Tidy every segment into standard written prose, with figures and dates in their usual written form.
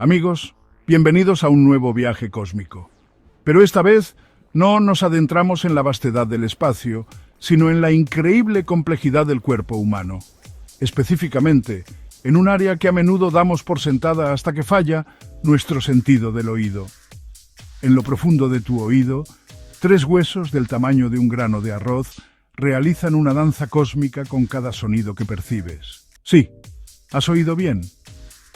Amigos, bienvenidos a un nuevo viaje cósmico. Pero esta vez no nos adentramos en la vastedad del espacio, sino en la increíble complejidad del cuerpo humano. Específicamente, en un área que a menudo damos por sentada hasta que falla, nuestro sentido del oído. En lo profundo de tu oído, 3 huesos del tamaño de un grano de arroz realizan una danza cósmica con cada sonido que percibes. Sí, has oído bien.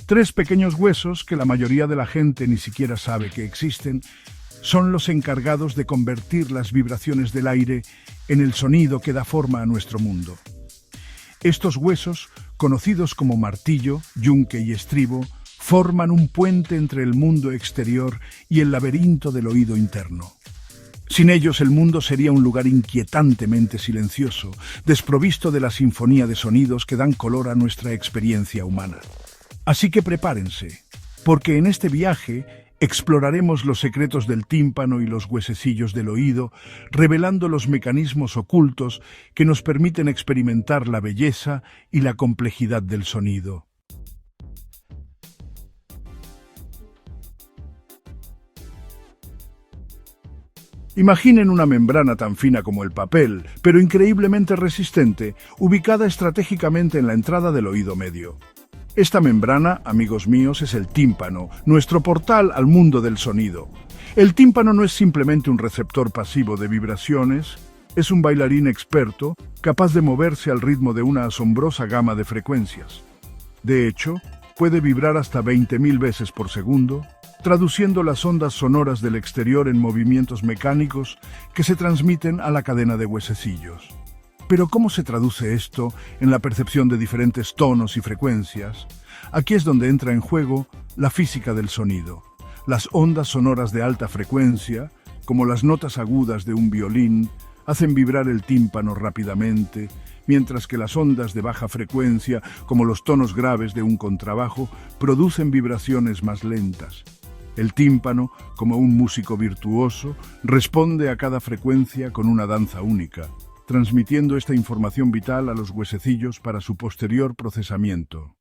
3 pequeños huesos que la mayoría de la gente ni siquiera sabe que existen, son los encargados de convertir las vibraciones del aire en el sonido que da forma a nuestro mundo. Estos huesos, conocidos como martillo, yunque y estribo, forman un puente entre el mundo exterior y el laberinto del oído interno. Sin ellos, el mundo sería un lugar inquietantemente silencioso, desprovisto de la sinfonía de sonidos que dan color a nuestra experiencia humana. Así que prepárense, porque en este viaje exploraremos los secretos del tímpano y los huesecillos del oído, revelando los mecanismos ocultos que nos permiten experimentar la belleza y la complejidad del sonido. Imaginen una membrana tan fina como el papel, pero increíblemente resistente, ubicada estratégicamente en la entrada del oído medio. Esta membrana, amigos míos, es el tímpano, nuestro portal al mundo del sonido. El tímpano no es simplemente un receptor pasivo de vibraciones, es un bailarín experto, capaz de moverse al ritmo de una asombrosa gama de frecuencias. De hecho, puede vibrar hasta 20.000 veces por segundo, traduciendo las ondas sonoras del exterior en movimientos mecánicos que se transmiten a la cadena de huesecillos. Pero ¿cómo se traduce esto en la percepción de diferentes tonos y frecuencias? Aquí es donde entra en juego la física del sonido. Las ondas sonoras de alta frecuencia, como las notas agudas de un violín, hacen vibrar el tímpano rápidamente, mientras que las ondas de baja frecuencia, como los tonos graves de un contrabajo, producen vibraciones más lentas. El tímpano, como un músico virtuoso, responde a cada frecuencia con una danza única, transmitiendo esta información vital a los huesecillos para su posterior procesamiento.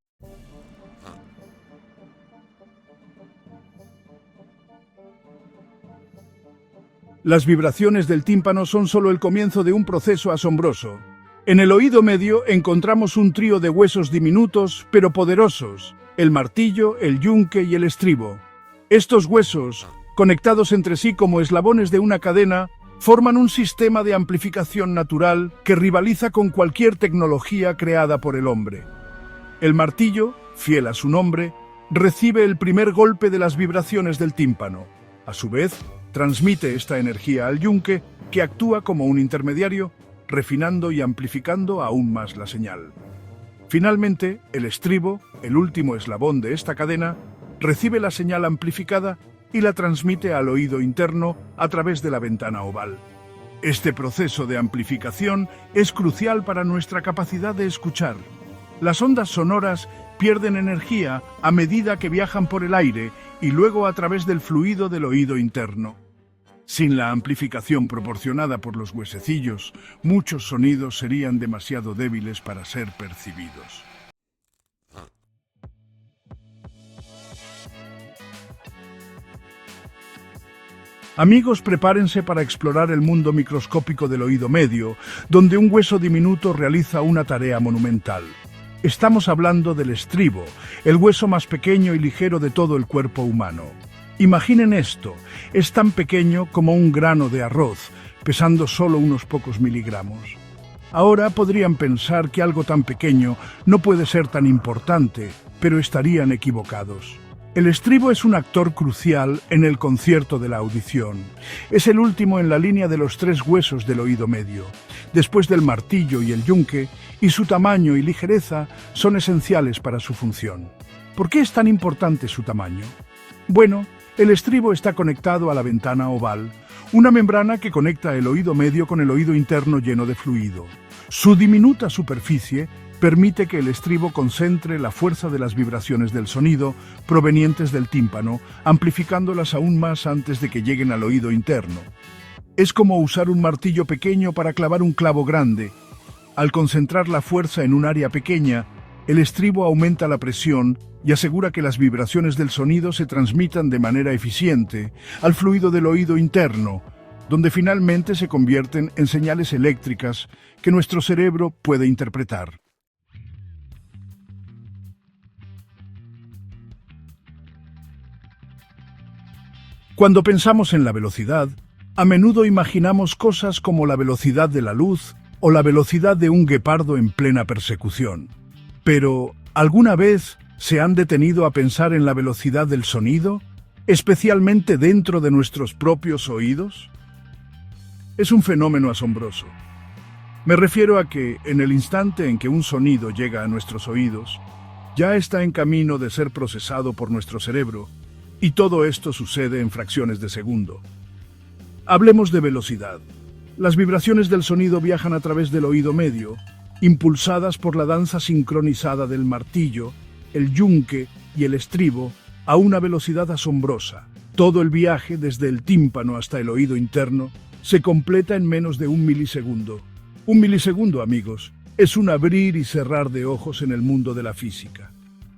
Las vibraciones del tímpano son solo el comienzo de un proceso asombroso. En el oído medio encontramos un trío de huesos diminutos pero poderosos, el martillo, el yunque y el estribo. Estos huesos, conectados entre sí como eslabones de una cadena, forman un sistema de amplificación natural que rivaliza con cualquier tecnología creada por el hombre. El martillo, fiel a su nombre, recibe el primer golpe de las vibraciones del tímpano. A su vez, transmite esta energía al yunque, que actúa como un intermediario, refinando y amplificando aún más la señal. Finalmente, el estribo, el último eslabón de esta cadena, recibe la señal amplificada y la transmite al oído interno a través de la ventana oval. Este proceso de amplificación es crucial para nuestra capacidad de escuchar. Las ondas sonoras pierden energía a medida que viajan por el aire y luego a través del fluido del oído interno. Sin la amplificación proporcionada por los huesecillos, muchos sonidos serían demasiado débiles para ser percibidos. Amigos, prepárense para explorar el mundo microscópico del oído medio, donde un hueso diminuto realiza una tarea monumental. Estamos hablando del estribo, el hueso más pequeño y ligero de todo el cuerpo humano. Imaginen esto, es tan pequeño como un grano de arroz, pesando solo unos pocos miligramos. Ahora podrían pensar que algo tan pequeño no puede ser tan importante, pero estarían equivocados. El estribo es un actor crucial en el concierto de la audición. Es el último en la línea de los 3 huesos del oído medio, después del martillo y el yunque, y su tamaño y ligereza son esenciales para su función. ¿Por qué es tan importante su tamaño? Bueno, el estribo está conectado a la ventana oval, una membrana que conecta el oído medio con el oído interno lleno de fluido. Su diminuta superficie permite que el estribo concentre la fuerza de las vibraciones del sonido provenientes del tímpano, amplificándolas aún más antes de que lleguen al oído interno. Es como usar un martillo pequeño para clavar un clavo grande. Al concentrar la fuerza en un área pequeña, el estribo aumenta la presión y asegura que las vibraciones del sonido se transmitan de manera eficiente al fluido del oído interno, donde finalmente se convierten en señales eléctricas que nuestro cerebro puede interpretar. Cuando pensamos en la velocidad, a menudo imaginamos cosas como la velocidad de la luz o la velocidad de un guepardo en plena persecución. Pero, ¿alguna vez se han detenido a pensar en la velocidad del sonido, especialmente dentro de nuestros propios oídos? Es un fenómeno asombroso. Me refiero a que, en el instante en que un sonido llega a nuestros oídos, ya está en camino de ser procesado por nuestro cerebro, y todo esto sucede en fracciones de segundo. Hablemos de velocidad. Las vibraciones del sonido viajan a través del oído medio, impulsadas por la danza sincronizada del martillo, el yunque y el estribo, a una velocidad asombrosa. Todo el viaje, desde el tímpano hasta el oído interno, se completa en menos de 1 milisegundo. 1 milisegundo, amigos, es un abrir y cerrar de ojos en el mundo de la física.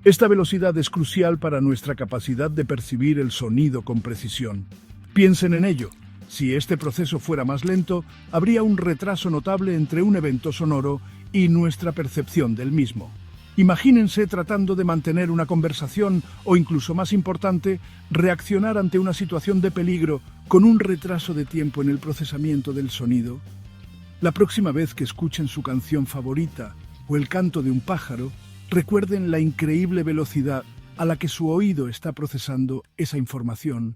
Esta velocidad es crucial para nuestra capacidad de percibir el sonido con precisión. Piensen en ello. Si este proceso fuera más lento, habría un retraso notable entre un evento sonoro y nuestra percepción del mismo. Imagínense tratando de mantener una conversación o, incluso más importante, reaccionar ante una situación de peligro con un retraso de tiempo en el procesamiento del sonido. La próxima vez que escuchen su canción favorita o el canto de un pájaro, recuerden la increíble velocidad a la que su oído está procesando esa información.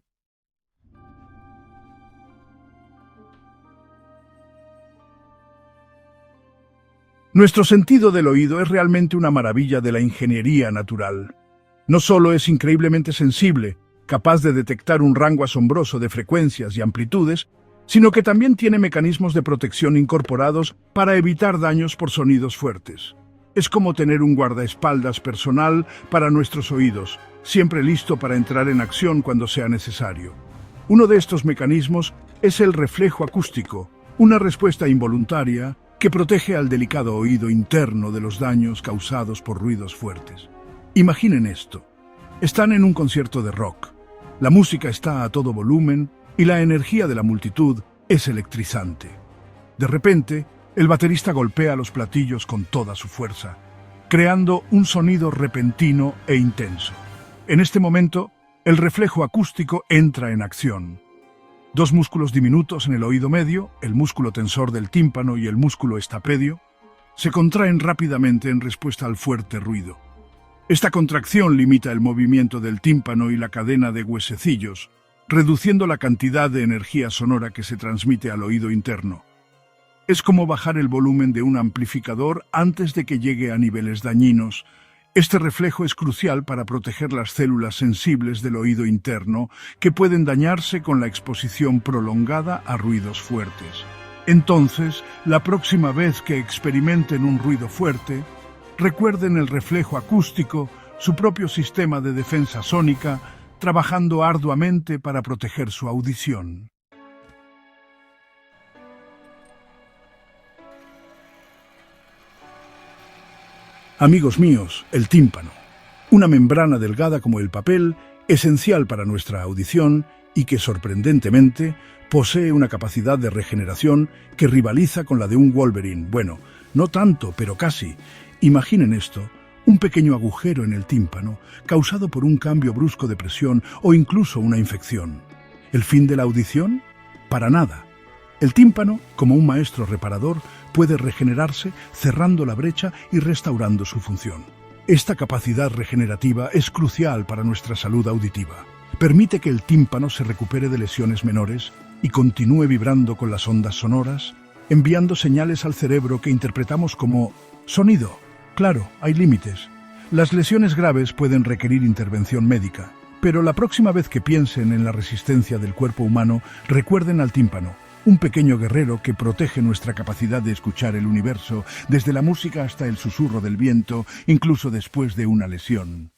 Nuestro sentido del oído es realmente una maravilla de la ingeniería natural. No solo es increíblemente sensible, capaz de detectar un rango asombroso de frecuencias y amplitudes, sino que también tiene mecanismos de protección incorporados para evitar daños por sonidos fuertes. Es como tener un guardaespaldas personal para nuestros oídos, siempre listo para entrar en acción cuando sea necesario. Uno de estos mecanismos es el reflejo acústico, una respuesta involuntaria que protege al delicado oído interno de los daños causados por ruidos fuertes. Imaginen esto. Están en un concierto de rock. La música está a todo volumen y la energía de la multitud es electrizante. De repente, el baterista golpea los platillos con toda su fuerza, creando un sonido repentino e intenso. En este momento, el reflejo acústico entra en acción. Dos músculos diminutos en el oído medio, el músculo tensor del tímpano y el músculo estapedio, se contraen rápidamente en respuesta al fuerte ruido. Esta contracción limita el movimiento del tímpano y la cadena de huesecillos, reduciendo la cantidad de energía sonora que se transmite al oído interno. Es como bajar el volumen de un amplificador antes de que llegue a niveles dañinos. Este reflejo es crucial para proteger las células sensibles del oído interno, que pueden dañarse con la exposición prolongada a ruidos fuertes. Entonces, la próxima vez que experimenten un ruido fuerte, recuerden el reflejo acústico, su propio sistema de defensa sónica, trabajando arduamente para proteger su audición. Amigos míos, el tímpano, una membrana delgada como el papel, esencial para nuestra audición y que, sorprendentemente, posee una capacidad de regeneración que rivaliza con la de un Wolverine. Bueno, no tanto, pero casi. Imaginen esto, un pequeño agujero en el tímpano, causado por un cambio brusco de presión o incluso una infección. ¿El fin de la audición? Para nada. El tímpano, como un maestro reparador, puede regenerarse cerrando la brecha y restaurando su función. Esta capacidad regenerativa es crucial para nuestra salud auditiva. Permite que el tímpano se recupere de lesiones menores y continúe vibrando con las ondas sonoras, enviando señales al cerebro que interpretamos como sonido. Claro, hay límites. Las lesiones graves pueden requerir intervención médica, pero la próxima vez que piensen en la resistencia del cuerpo humano, recuerden al tímpano, un pequeño guerrero que protege nuestra capacidad de escuchar el universo, desde la música hasta el susurro del viento, incluso después de una lesión.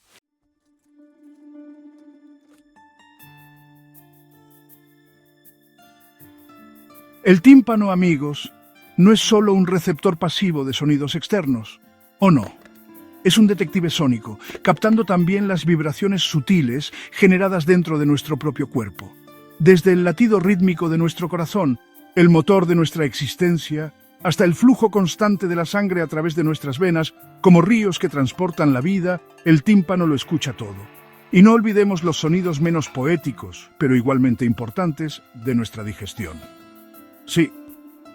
El tímpano, amigos, no es solo un receptor pasivo de sonidos externos, ¿o no? Es un detective sónico, captando también las vibraciones sutiles generadas dentro de nuestro propio cuerpo. Desde el latido rítmico de nuestro corazón, el motor de nuestra existencia, hasta el flujo constante de la sangre a través de nuestras venas, como ríos que transportan la vida, el tímpano lo escucha todo. Y no olvidemos los sonidos menos poéticos, pero igualmente importantes, de nuestra digestión. Sí,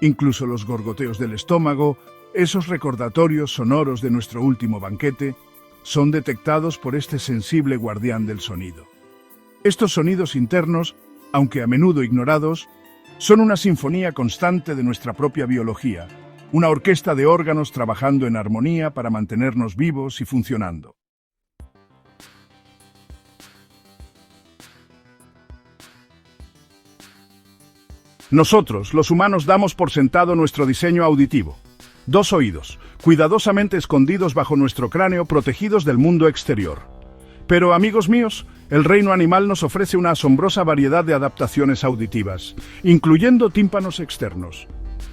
incluso los gorgoteos del estómago, esos recordatorios sonoros de nuestro último banquete, son detectados por este sensible guardián del sonido. Estos sonidos internos, aunque a menudo ignorados, son una sinfonía constante de nuestra propia biología, una orquesta de órganos trabajando en armonía para mantenernos vivos y funcionando. Nosotros, los humanos, damos por sentado nuestro diseño auditivo. 2 oídos, cuidadosamente escondidos bajo nuestro cráneo, protegidos del mundo exterior. Pero, amigos míos, el reino animal nos ofrece una asombrosa variedad de adaptaciones auditivas, incluyendo tímpanos externos.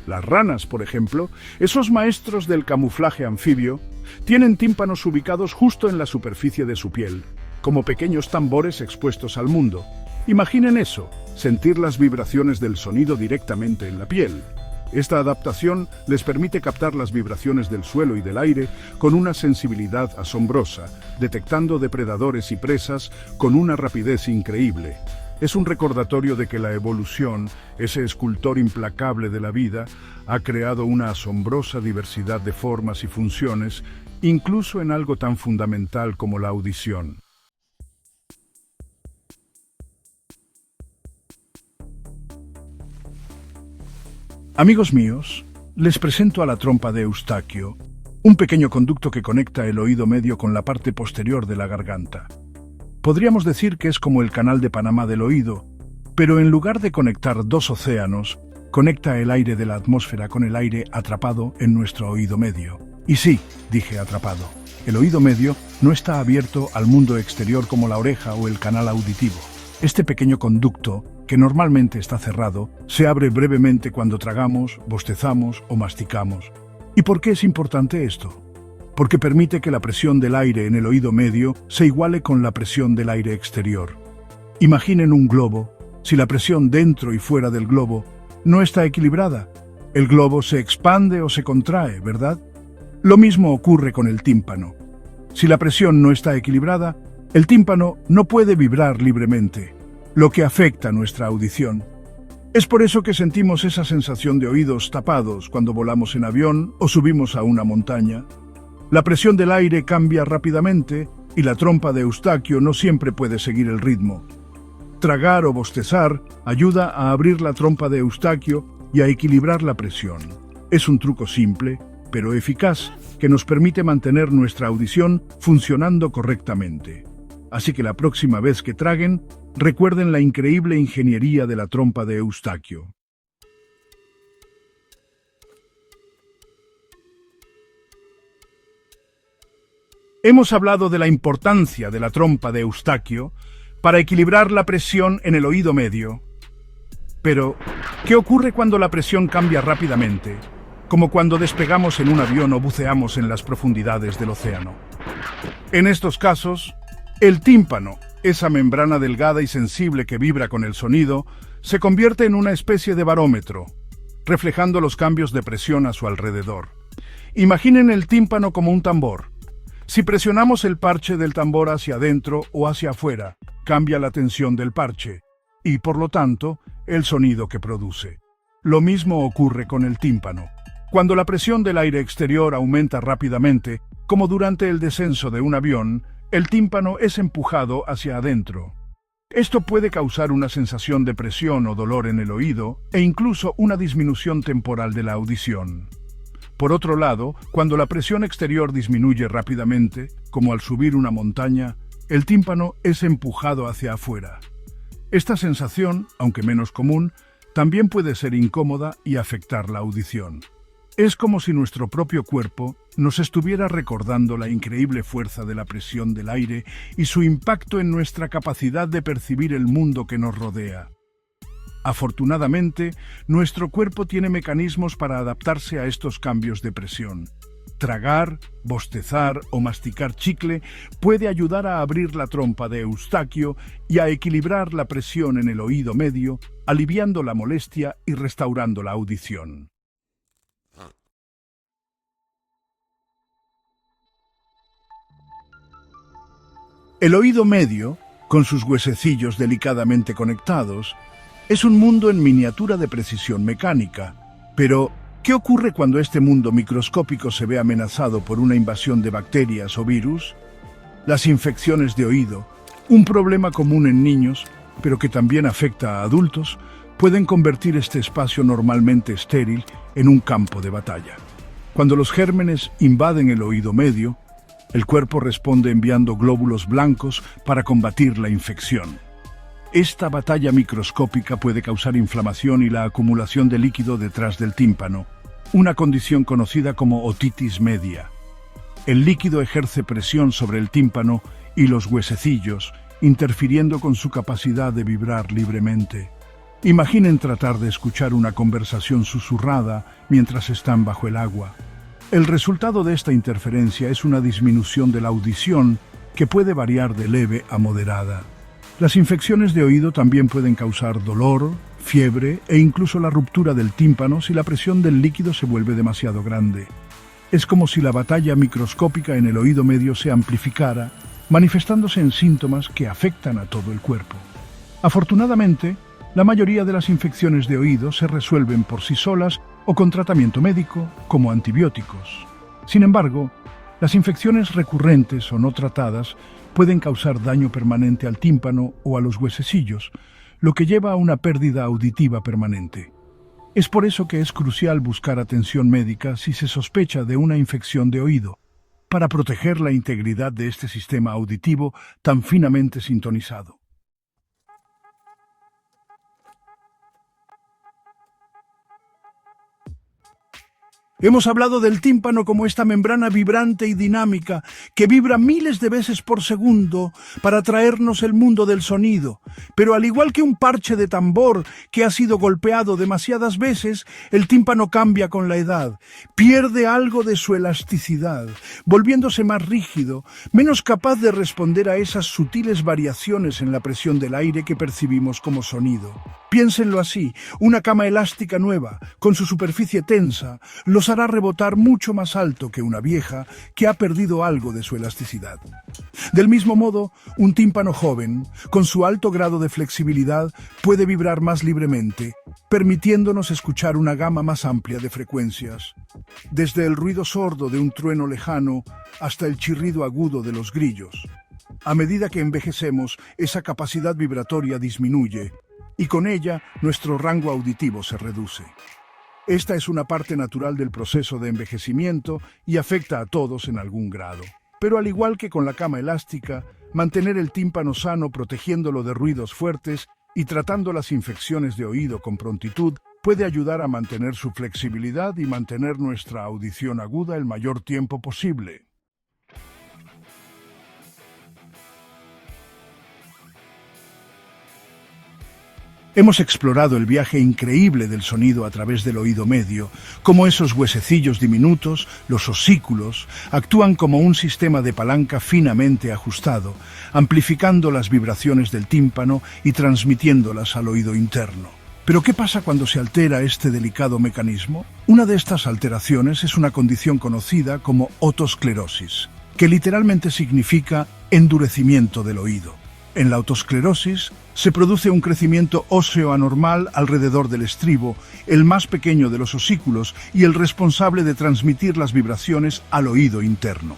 Las ranas, por ejemplo, esos maestros del camuflaje anfibio, tienen tímpanos ubicados justo en la superficie de su piel, como pequeños tambores expuestos al mundo. Imaginen eso, sentir las vibraciones del sonido directamente en la piel. Esta adaptación les permite captar las vibraciones del suelo y del aire con una sensibilidad asombrosa, detectando depredadores y presas con una rapidez increíble. Es un recordatorio de que la evolución, ese escultor implacable de la vida, ha creado una asombrosa diversidad de formas y funciones, incluso en algo tan fundamental como la audición. Amigos míos, les presento a la trompa de Eustaquio, un pequeño conducto que conecta el oído medio con la parte posterior de la garganta. Podríamos decir que es como el canal de Panamá del oído, pero en lugar de conectar 2 océanos, conecta el aire de la atmósfera con el aire atrapado en nuestro oído medio. Y sí, dije atrapado. El oído medio no está abierto al mundo exterior como la oreja o el canal auditivo. Este pequeño conducto, que normalmente está cerrado, se abre brevemente cuando tragamos, bostezamos o masticamos. ¿Y por qué es importante esto? Porque permite que la presión del aire en el oído medio se iguale con la presión del aire exterior. Imaginen un globo. Si la presión dentro y fuera del globo no está equilibrada, el globo se expande o se contrae, ¿verdad? Lo mismo ocurre con el tímpano. Si la presión no está equilibrada, el tímpano no puede vibrar libremente, lo que afecta nuestra audición. Es por eso que sentimos esa sensación de oídos tapados cuando volamos en avión o subimos a una montaña. La presión del aire cambia rápidamente y la trompa de Eustaquio no siempre puede seguir el ritmo. Tragar o bostezar ayuda a abrir la trompa de Eustaquio y a equilibrar la presión. Es un truco simple, pero eficaz, que nos permite mantener nuestra audición funcionando correctamente. Así que la próxima vez que traguen, recuerden la increíble ingeniería de la trompa de Eustaquio. Hemos hablado de la importancia de la trompa de Eustaquio para equilibrar la presión en el oído medio. Pero, ¿qué ocurre cuando la presión cambia rápidamente? Como cuando despegamos en un avión o buceamos en las profundidades del océano. En estos casos, el tímpano, esa membrana delgada y sensible que vibra con el sonido, se convierte en una especie de barómetro, reflejando los cambios de presión a su alrededor. Imaginen el tímpano como un tambor. Si presionamos el parche del tambor hacia adentro o hacia afuera, cambia la tensión del parche y, por lo tanto, el sonido que produce. Lo mismo ocurre con el tímpano. Cuando la presión del aire exterior aumenta rápidamente, como durante el descenso de un avión, el tímpano es empujado hacia adentro. Esto puede causar una sensación de presión o dolor en el oído e incluso una disminución temporal de la audición. Por otro lado, cuando la presión exterior disminuye rápidamente, como al subir una montaña, el tímpano es empujado hacia afuera. Esta sensación, aunque menos común, también puede ser incómoda y afectar la audición. Es como si nuestro propio cuerpo nos estuviera recordando la increíble fuerza de la presión del aire y su impacto en nuestra capacidad de percibir el mundo que nos rodea. Afortunadamente, nuestro cuerpo tiene mecanismos para adaptarse a estos cambios de presión. Tragar, bostezar o masticar chicle puede ayudar a abrir la trompa de Eustaquio y a equilibrar la presión en el oído medio, aliviando la molestia y restaurando la audición. El oído medio, con sus huesecillos delicadamente conectados, es un mundo en miniatura de precisión mecánica. Pero, ¿qué ocurre cuando este mundo microscópico se ve amenazado por una invasión de bacterias o virus? Las infecciones de oído, un problema común en niños, pero que también afecta a adultos, pueden convertir este espacio normalmente estéril en un campo de batalla. Cuando los gérmenes invaden el oído medio, el cuerpo responde enviando glóbulos blancos para combatir la infección. Esta batalla microscópica puede causar inflamación y la acumulación de líquido detrás del tímpano, una condición conocida como otitis media. El líquido ejerce presión sobre el tímpano y los huesecillos, interfiriendo con su capacidad de vibrar libremente. Imaginen tratar de escuchar una conversación susurrada mientras están bajo el agua. El resultado de esta interferencia es una disminución de la audición que puede variar de leve a moderada. Las infecciones de oído también pueden causar dolor, fiebre e incluso la ruptura del tímpano si la presión del líquido se vuelve demasiado grande. Es como si la batalla microscópica en el oído medio se amplificara, manifestándose en síntomas que afectan a todo el cuerpo. Afortunadamente, la mayoría de las infecciones de oído se resuelven por sí solas o con tratamiento médico, como antibióticos. Sin embargo, las infecciones recurrentes o no tratadas pueden causar daño permanente al tímpano o a los huesecillos, lo que lleva a una pérdida auditiva permanente. Es por eso que es crucial buscar atención médica si se sospecha de una infección de oído, para proteger la integridad de este sistema auditivo tan finamente sintonizado. Hemos hablado del tímpano como esta membrana vibrante y dinámica que vibra miles de veces por segundo para traernos el mundo del sonido. Pero al igual que un parche de tambor que ha sido golpeado demasiadas veces, el tímpano cambia con la edad, pierde algo de su elasticidad, volviéndose más rígido, menos capaz de responder a esas sutiles variaciones en la presión del aire que percibimos como sonido. Piénsenlo así, una cama elástica nueva, con su superficie tensa, los hará rebotar mucho más alto que una vieja que ha perdido algo de su elasticidad. Del mismo modo, un tímpano joven, con su alto grado de flexibilidad, puede vibrar más libremente, permitiéndonos escuchar una gama más amplia de frecuencias. Desde el ruido sordo de un trueno lejano hasta el chirrido agudo de los grillos. A medida que envejecemos, esa capacidad vibratoria disminuye, y con ella nuestro rango auditivo se reduce. Esta es una parte natural del proceso de envejecimiento y afecta a todos en algún grado. Pero al igual que con la cama elástica, mantener el tímpano sano protegiéndolo de ruidos fuertes y tratando las infecciones de oído con prontitud puede ayudar a mantener su flexibilidad y mantener nuestra audición aguda el mayor tiempo posible. Hemos explorado el viaje increíble del sonido a través del oído medio, cómo esos huesecillos diminutos, los osículos, actúan como un sistema de palanca finamente ajustado, amplificando las vibraciones del tímpano y transmitiéndolas al oído interno. ¿Pero qué pasa cuando se altera este delicado mecanismo? Una de estas alteraciones es una condición conocida como otosclerosis, que literalmente significa endurecimiento del oído. En la otosclerosis se produce un crecimiento óseo anormal alrededor del estribo, el más pequeño de los osículos y el responsable de transmitir las vibraciones al oído interno.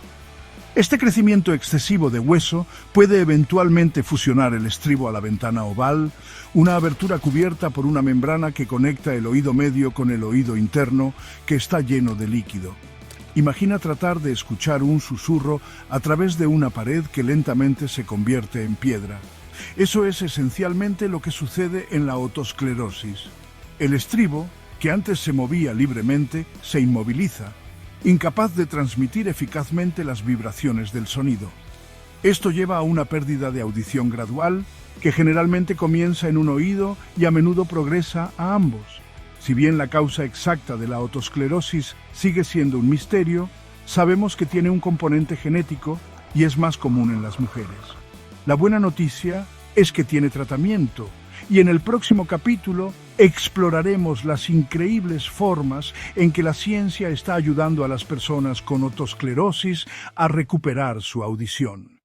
Este crecimiento excesivo de hueso puede eventualmente fusionar el estribo a la ventana oval, una abertura cubierta por una membrana que conecta el oído medio con el oído interno, que está lleno de líquido. Imagina tratar de escuchar un susurro a través de una pared que lentamente se convierte en piedra. Eso es esencialmente lo que sucede en la otosclerosis. El estribo, que antes se movía libremente, se inmoviliza, incapaz de transmitir eficazmente las vibraciones del sonido. Esto lleva a una pérdida de audición gradual, que generalmente comienza en un oído y a menudo progresa a ambos. Si bien la causa exacta de la otosclerosis sigue siendo un misterio, sabemos que tiene un componente genético y es más común en las mujeres. La buena noticia es que tiene tratamiento, y en el próximo capítulo exploraremos las increíbles formas en que la ciencia está ayudando a las personas con otosclerosis a recuperar su audición.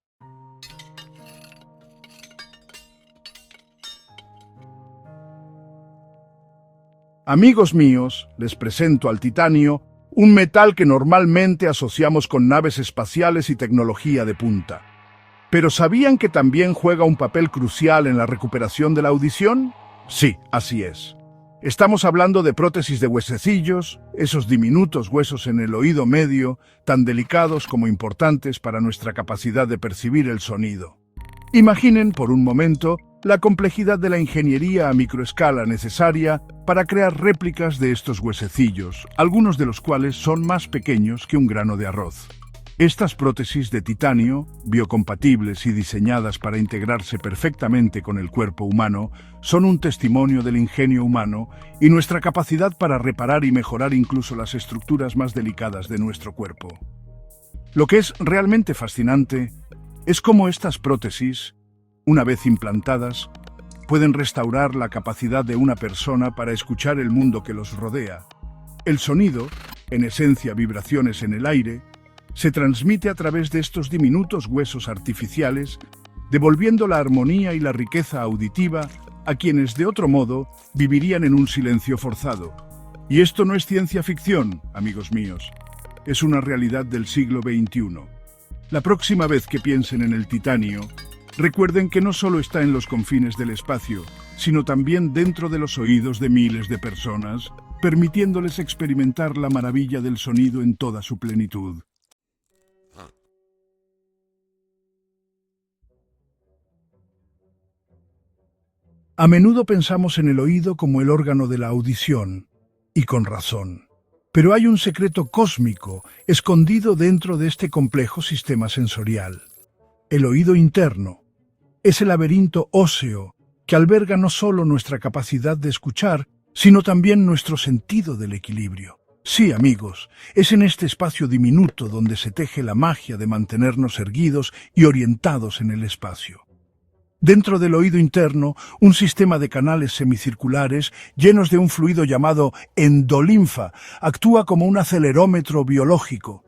Amigos míos, les presento al titanio, un metal que normalmente asociamos con naves espaciales y tecnología de punta. ¿Pero sabían que también juega un papel crucial en la recuperación de la audición? Sí, así es. Estamos hablando de prótesis de huesecillos, esos diminutos huesos en el oído medio, tan delicados como importantes para nuestra capacidad de percibir el sonido. Imaginen por un momento la complejidad de la ingeniería a microescala necesaria para crear réplicas de estos huesecillos, algunos de los cuales son más pequeños que un grano de arroz. Estas prótesis de titanio, biocompatibles y diseñadas para integrarse perfectamente con el cuerpo humano, son un testimonio del ingenio humano y nuestra capacidad para reparar y mejorar incluso las estructuras más delicadas de nuestro cuerpo. Lo que es realmente fascinante es cómo estas prótesis, una vez implantadas, pueden restaurar la capacidad de una persona para escuchar el mundo que los rodea. El sonido, en esencia vibraciones en el aire, se transmite a través de estos diminutos huesos artificiales, devolviendo la armonía y la riqueza auditiva a quienes de otro modo vivirían en un silencio forzado. Y esto no es ciencia ficción, amigos míos, es una realidad del siglo XXI. La próxima vez que piensen en el titanio, recuerden que no solo está en los confines del espacio, sino también dentro de los oídos de miles de personas, permitiéndoles experimentar la maravilla del sonido en toda su plenitud. A menudo pensamos en el oído como el órgano de la audición, y con razón. Pero hay un secreto cósmico escondido dentro de este complejo sistema sensorial. El oído interno es el laberinto óseo que alberga no solo nuestra capacidad de escuchar, sino también nuestro sentido del equilibrio. Sí, amigos, es en este espacio diminuto donde se teje la magia de mantenernos erguidos y orientados en el espacio. Dentro del oído interno, un sistema de canales semicirculares llenos de un fluido llamado endolinfa actúa como un acelerómetro biológico.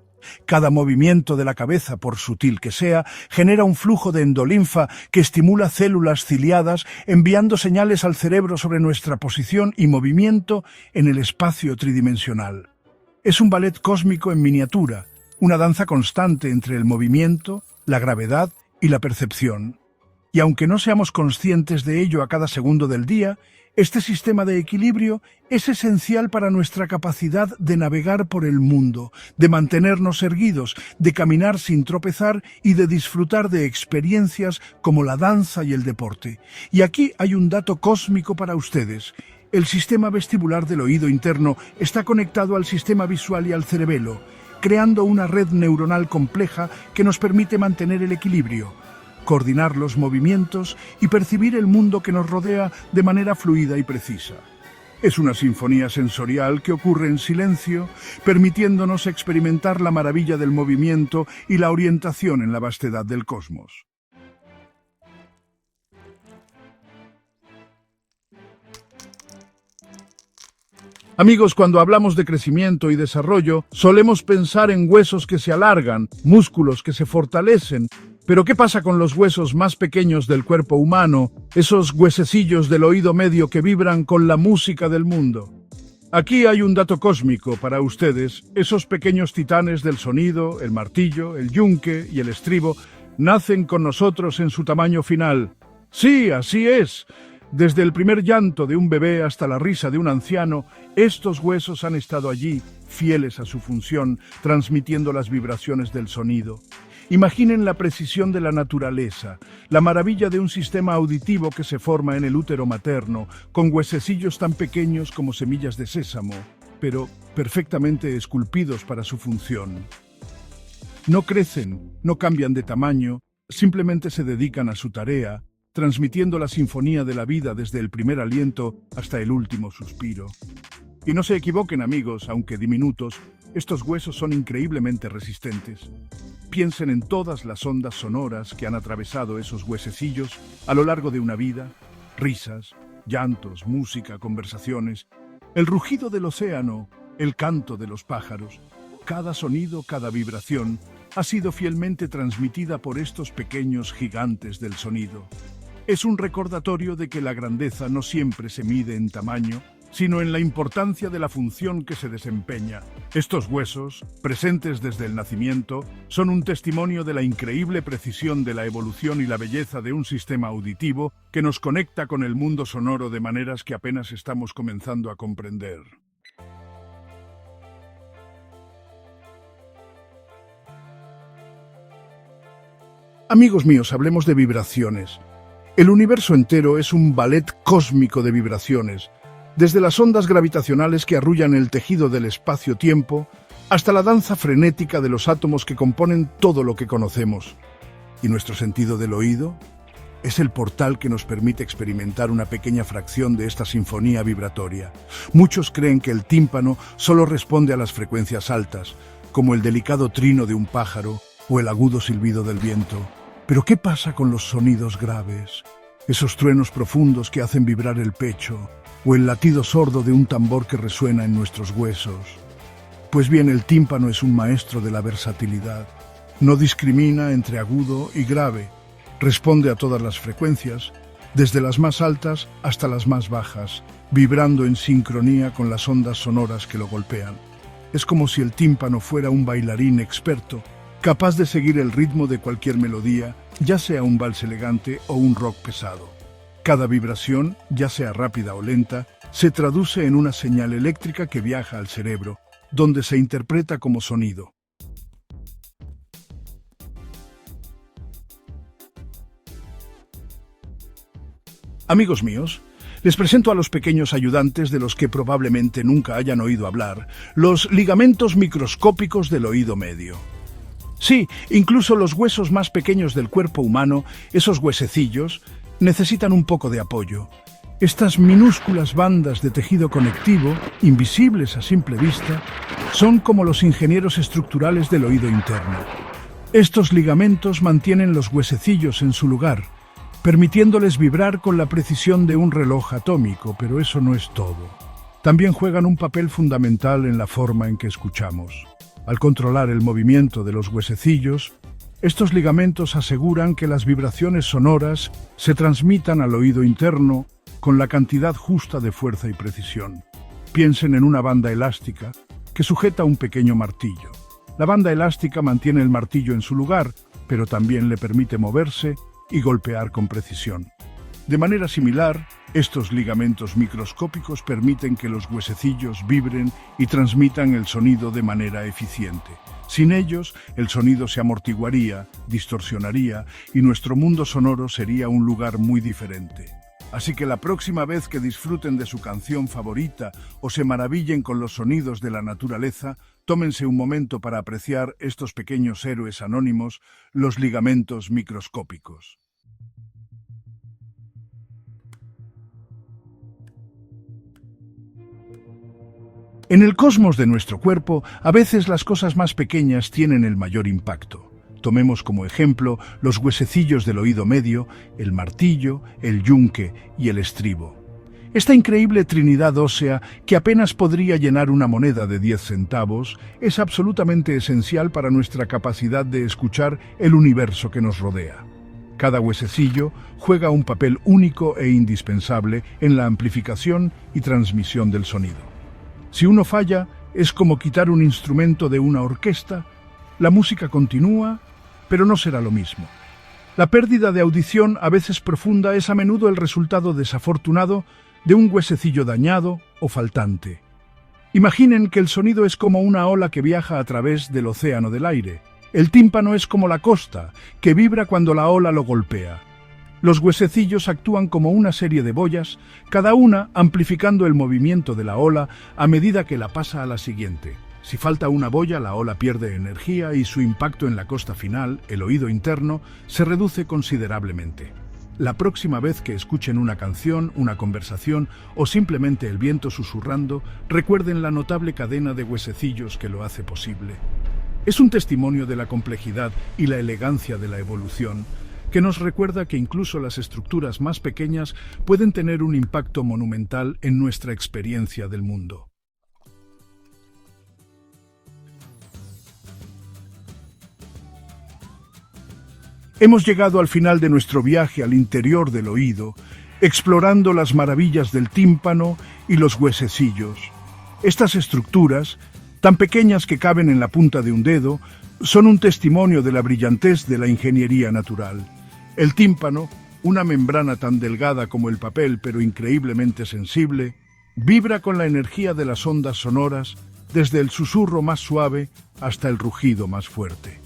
Cada movimiento de la cabeza, por sutil que sea, genera un flujo de endolinfa que estimula células ciliadas, enviando señales al cerebro sobre nuestra posición y movimiento en el espacio tridimensional. Es un ballet cósmico en miniatura, una danza constante entre el movimiento, la gravedad y la percepción. Y aunque no seamos conscientes de ello a cada segundo del día, este sistema de equilibrio es esencial para nuestra capacidad de navegar por el mundo, de mantenernos erguidos, de caminar sin tropezar y de disfrutar de experiencias como la danza y el deporte. Y aquí hay un dato cósmico para ustedes. El sistema vestibular del oído interno está conectado al sistema visual y al cerebelo, creando una red neuronal compleja que nos permite mantener el equilibrio, coordinar los movimientos y percibir el mundo que nos rodea de manera fluida y precisa. Es una sinfonía sensorial que ocurre en silencio, permitiéndonos experimentar la maravilla del movimiento y la orientación en la vastedad del cosmos. Amigos, cuando hablamos de crecimiento y desarrollo, solemos pensar en huesos que se alargan, músculos que se fortalecen. Pero ¿qué pasa con los huesos más pequeños del cuerpo humano, esos huesecillos del oído medio que vibran con la música del mundo? Aquí hay un dato cósmico para ustedes. Esos pequeños titanes del sonido, el martillo, el yunque y el estribo, nacen con nosotros en su tamaño final. Sí, así es. Desde el primer llanto de un bebé hasta la risa de un anciano, estos huesos han estado allí, fieles a su función, transmitiendo las vibraciones del sonido. Imaginen la precisión de la naturaleza, la maravilla de un sistema auditivo que se forma en el útero materno, con huesecillos tan pequeños como semillas de sésamo, pero perfectamente esculpidos para su función. No crecen, no cambian de tamaño, simplemente se dedican a su tarea, transmitiendo la sinfonía de la vida desde el primer aliento hasta el último suspiro. Y no se equivoquen, amigos, aunque diminutos, Estos huesos son increíblemente resistentes. Piensen en todas las ondas sonoras que han atravesado esos huesecillos a lo largo de una vida: risas, llantos, música, conversaciones, el rugido del océano, el canto de los pájaros. Cada sonido, cada vibración ha sido fielmente transmitida por estos pequeños gigantes del sonido. Es un recordatorio de que la grandeza no siempre se mide en tamaño, sino en la importancia de la función que se desempeña. Estos huesos, presentes desde el nacimiento, son un testimonio de la increíble precisión de la evolución y la belleza de un sistema auditivo que nos conecta con el mundo sonoro de maneras que apenas estamos comenzando a comprender. Amigos míos, hablemos de vibraciones. El universo entero es un ballet cósmico de vibraciones, desde las ondas gravitacionales que arrullan el tejido del espacio-tiempo hasta la danza frenética de los átomos que componen todo lo que conocemos. ¿Y nuestro sentido del oído? Es el portal que nos permite experimentar una pequeña fracción de esta sinfonía vibratoria. Muchos creen que el tímpano solo responde a las frecuencias altas, como el delicado trino de un pájaro o el agudo silbido del viento. Pero ¿qué pasa con los sonidos graves? Esos truenos profundos que hacen vibrar el pecho, o el latido sordo de un tambor que resuena en nuestros huesos. Pues bien, el tímpano es un maestro de la versatilidad. No discrimina entre agudo y grave. Responde a todas las frecuencias, desde las más altas hasta las más bajas, vibrando en sincronía con las ondas sonoras que lo golpean. Es como si el tímpano fuera un bailarín experto, capaz de seguir el ritmo de cualquier melodía, ya sea un vals elegante o un rock pesado. Cada vibración, ya sea rápida o lenta, se traduce en una señal eléctrica que viaja al cerebro, donde se interpreta como sonido. Amigos míos, les presento a los pequeños ayudantes de los que probablemente nunca hayan oído hablar, los ligamentos microscópicos del oído medio. Sí, incluso los huesos más pequeños del cuerpo humano, esos huesecillos, necesitan un poco de apoyo. Estas minúsculas bandas de tejido conectivo, invisibles a simple vista, son como los ingenieros estructurales del oído interno. Estos ligamentos mantienen los huesecillos en su lugar, permitiéndoles vibrar con la precisión de un reloj atómico, pero eso no es todo. También juegan un papel fundamental en la forma en que escuchamos. Al controlar el movimiento de los huesecillos, estos ligamentos aseguran que las vibraciones sonoras se transmitan al oído interno con la cantidad justa de fuerza y precisión. Piensen en una banda elástica que sujeta un pequeño martillo. La banda elástica mantiene el martillo en su lugar, pero también le permite moverse y golpear con precisión. De manera similar, estos ligamentos microscópicos permiten que los huesecillos vibren y transmitan el sonido de manera eficiente. Sin ellos, el sonido se amortiguaría, distorsionaría y nuestro mundo sonoro sería un lugar muy diferente. Así que la próxima vez que disfruten de su canción favorita o se maravillen con los sonidos de la naturaleza, tómense un momento para apreciar estos pequeños héroes anónimos, los ligamentos microscópicos. En el cosmos de nuestro cuerpo, a veces las cosas más pequeñas tienen el mayor impacto. Tomemos como ejemplo los huesecillos del oído medio, el martillo, el yunque y el estribo. Esta increíble trinidad ósea, que apenas podría llenar una moneda de 10 centavos, es absolutamente esencial para nuestra capacidad de escuchar el universo que nos rodea. Cada huesecillo juega un papel único e indispensable en la amplificación y transmisión del sonido. Si uno falla, es como quitar un instrumento de una orquesta. La música continúa, pero no será lo mismo. La pérdida de audición, a veces profunda, es a menudo el resultado desafortunado de un huesecillo dañado o faltante. Imaginen que el sonido es como una ola que viaja a través del océano del aire. El tímpano es como la costa, que vibra cuando la ola lo golpea. Los huesecillos actúan como una serie de boyas, cada una amplificando el movimiento de la ola a medida que la pasa a la siguiente. Si falta una boya, la ola pierde energía y su impacto en la costa final, el oído interno, se reduce considerablemente. La próxima vez que escuchen una canción, una conversación o simplemente el viento susurrando, recuerden la notable cadena de huesecillos que lo hace posible. Es un testimonio de la complejidad y la elegancia de la evolución, que nos recuerda que incluso las estructuras más pequeñas pueden tener un impacto monumental en nuestra experiencia del mundo. Hemos llegado al final de nuestro viaje al interior del oído, explorando las maravillas del tímpano y los huesecillos. Estas estructuras, tan pequeñas que caben en la punta de un dedo, son un testimonio de la brillantez de la ingeniería natural. El tímpano, una membrana tan delgada como el papel pero increíblemente sensible, vibra con la energía de las ondas sonoras, desde el susurro más suave hasta el rugido más fuerte.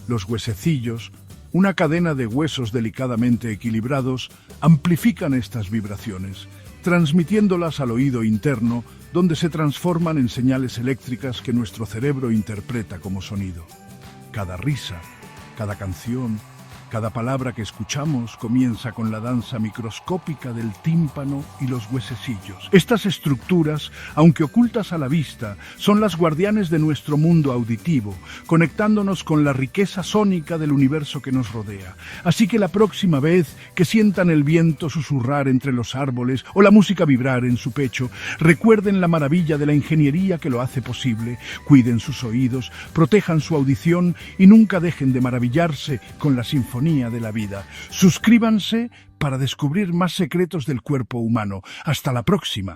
Los huesecillos, una cadena de huesos delicadamente equilibrados, amplifican estas vibraciones, transmitiéndolas al oído interno, donde se transforman en señales eléctricas que nuestro cerebro interpreta como sonido. Cada risa, cada canción, cada palabra que escuchamos comienza con la danza microscópica del tímpano y los huesecillos. Estas estructuras, aunque ocultas a la vista, son las guardianes de nuestro mundo auditivo, conectándonos con la riqueza sónica del universo que nos rodea. Así que la próxima vez que sientan el viento susurrar entre los árboles o la música vibrar en su pecho, recuerden la maravilla de la ingeniería que lo hace posible, cuiden sus oídos, protejan su audición y nunca dejen de maravillarse con la sinfonía de la vida. Suscríbanse para descubrir más secretos del cuerpo humano. Hasta la próxima.